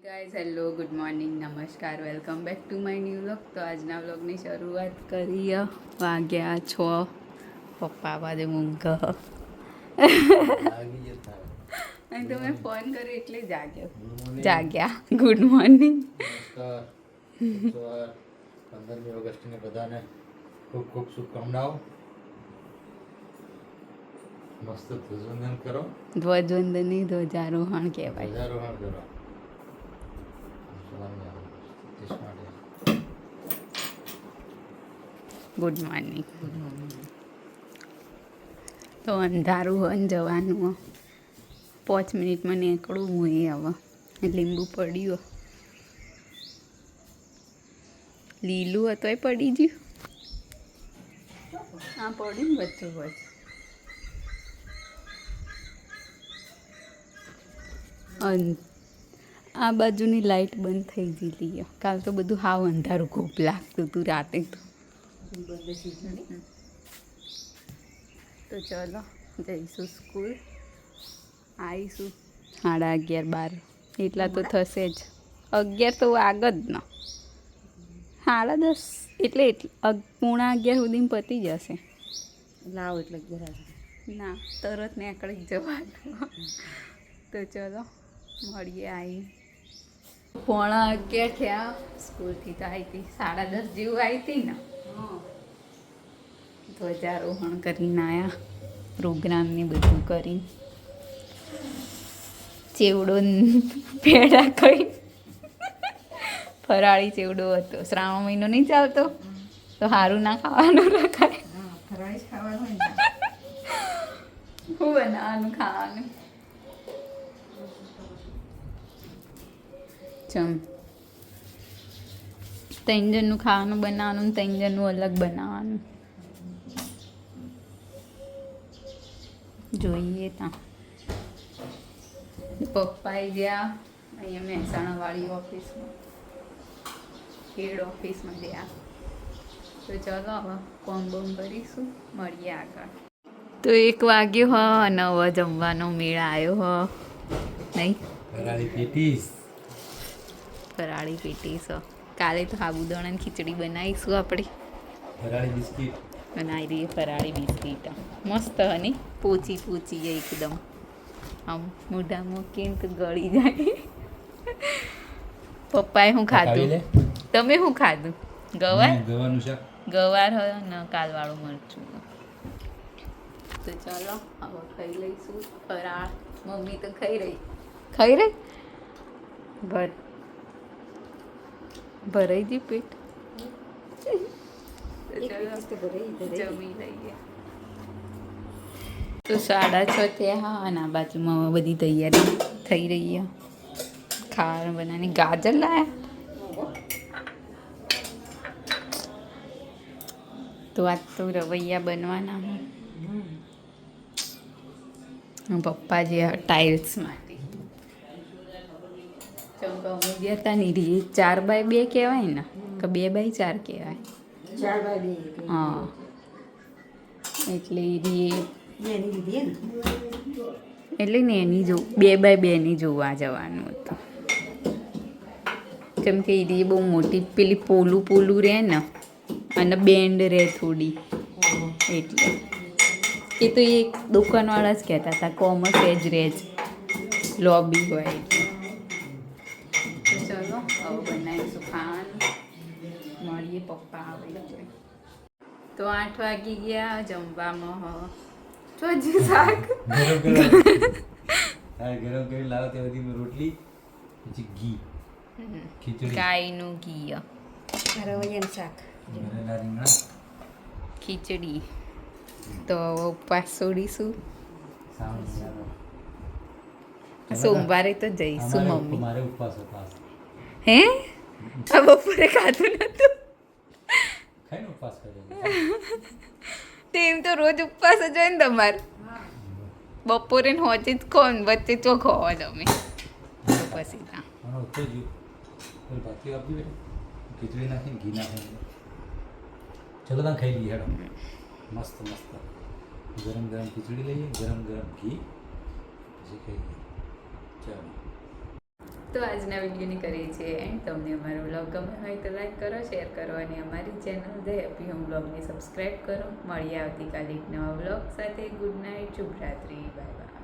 Guys hello good morning નમસ્કાર welcome back to my new vlog. તો આજના વ્લોગની શરૂઆત કરીએ. વાગ્યા 6. પપ્પા બાજુ ઊંઘ અને તમે ફોન કર્યો એટલે જાગ્યા. Good morning. 15મી ઓગસ્ટની બધાને ખૂબ ખૂબ શુભકામનાઓ. મસ્ત ધ્વજવંદન કરો. ધ્વજવંદનની ધ્વજારોહણ કહેવાય. ધ્વજારોહણ કરો. Good morning. તો અંધારું હોય ને જવાનું હોય 5 મિનિટમાં નીકળું હું એ હવે લીંબુ પડ્યું લીલું હતો એ પડી ગયું. હા પડ્યું ને વચ્ચે વચ્ચે. આ બાજુની લાઈટ બંધ થઈ ગયેલી. કાલ તો બધું હાવ અંધારું ખૂબ લાગતું હતું રાતે તો. તો ચલો જઈશું સ્કૂલ. આવીશું 11:30 એટલા તો થશે જ. 11 તો આગળ જ ના 10:30 એટલે 11:45 સુધી પતી જશે. લાવ એટલે 11 ના તરત નીકળી જવાનું. તો ચલો મળીએ. આવી 11:15 થયા. સ્કૂલથી તો આવી હતી 10:30 જેવું આવી હતી ને. ધ્વજારોહણ કરીને આવ્યા. પ્રોગ્રામને બધું કરીને ચેવડો પેડા ખાઈ ફરાળી ચેવડો હતો. શ્રાવણ મહિનો નહીં ચાલતો તો સારું ના ખાવાનું રખાય. ફરાળી ખાવાનું હોય શું બનાવવાનું ખાવાનું ચમ 3 જણનું ખાવાનું બનાવવાનું 3 જણનું અલગ બનાવવાનું. જોઈએ ત્યાં પપ્પાએ ગયા અહીંયા મહેસાણાવાળી ઓફિસમાં હેડ ઓફિસમાં ગયા. તો ચલો હવે કોમ બોમ કરીશું. મળીએ આગળ. તો 1 વાગ્યો હ અને હવે જમવાનો મેળ આવ્યો હ નહીં. ફરાળી પેટીસ. કાલે તો સાબુદાણાની ખીચડી બનાવીશું આપણે. ફરાળી બિસ્કિટ બનાવી દઈએ. ફરાળી બિસ્કીટ મસ્ત હની પોચી પોચી એકદમ આમ મોઢા મૂકીને તો ગળી જાય. પપ્પાએ શું ખાધું? તમે શું ખાધું? ગવાનું શાક. ગવાર હોય ને કાલવાળું મરચું. તો ચાલો હવે ખાઈ લઈશું ફરાળ. મમ્મી તો ખાઈ રહી ભરાઈ ગયું પેટ. જમી લઈએ. તો 6:30 થયા અને આ બાજુમાં બધી તૈયારી થઈ રહી છે. ખાવાનું બનાવીને ગાજર લાયા. તો આજ તો રવૈયા બનવાના. પપ્પા જે ટાઇલ્સ માટે ચંપા અમે ગયા હતા ને 4x2 કહેવાય ને કે 2x4 કહેવાય? 4x2. હા એટલે ને એની 2x2 ની જોવા જવાનું હતું. કેમ કે એ બહુ મોટી પેલી પોલું રહે ને અને બેન્ડ રહે થોડી એટલે એ તો એક દુકાનવાળા જ કહેતા હતા કોમર્સ જ રહે જ લોબી હોય એટલે. તો ચલો હવે બનાવીશું ખાવાનું. મળીએ પપ્પા આવે એટલે. તો 8 વાગી ગયા. જમવામાં ચોજી શાક ગરમ કરી લાવો ત્યાં સુધી રોટલી પછી ઘી ખીચડી ગાયનું ઘી રવૈયાનું શાક બનેલા રીંગણા ખીચડી. તો ઉપવાસ છોડીશું. સોમવારે તો જઈશું મમ્મી. મારે ઉપવાસ હતો. હે આ બપોરે ખાધું નતું. ખાઈને ઉપવાસ કર્યો. તેમ તો રોજ ઉપવાસ જ હોય ને તમારે. બપોરે ને હોજે જ ખો ને વચ્ચે ચોખ્ખો હોય તમે તો પછી ત્યાં ભાતી આપી ખીચડી નાખીને ઘી નાખીને ચલો તમે ખાઈ લઈએ. હેડો મસ્ત ગરમ ખીચડી લઈએ, ગરમ ઘી પછી ખાઈ લઈએ. ચાલો તો આજના વિડીયોની કરીએ છીએ એન્ડ તમને અમારો વ્લોગ ગમે હોય તો લાઈક કરો શેર કરો અને અમારી ચેનલ ધ હેપી હોમ વ્લોગને સબસ્ક્રાઈબ કરો. મળીએ આવતીકાલે એક નવા વ્લોગ સાથે. ગુડ નાઇટ, શુભરાત્રી, બાય બાય.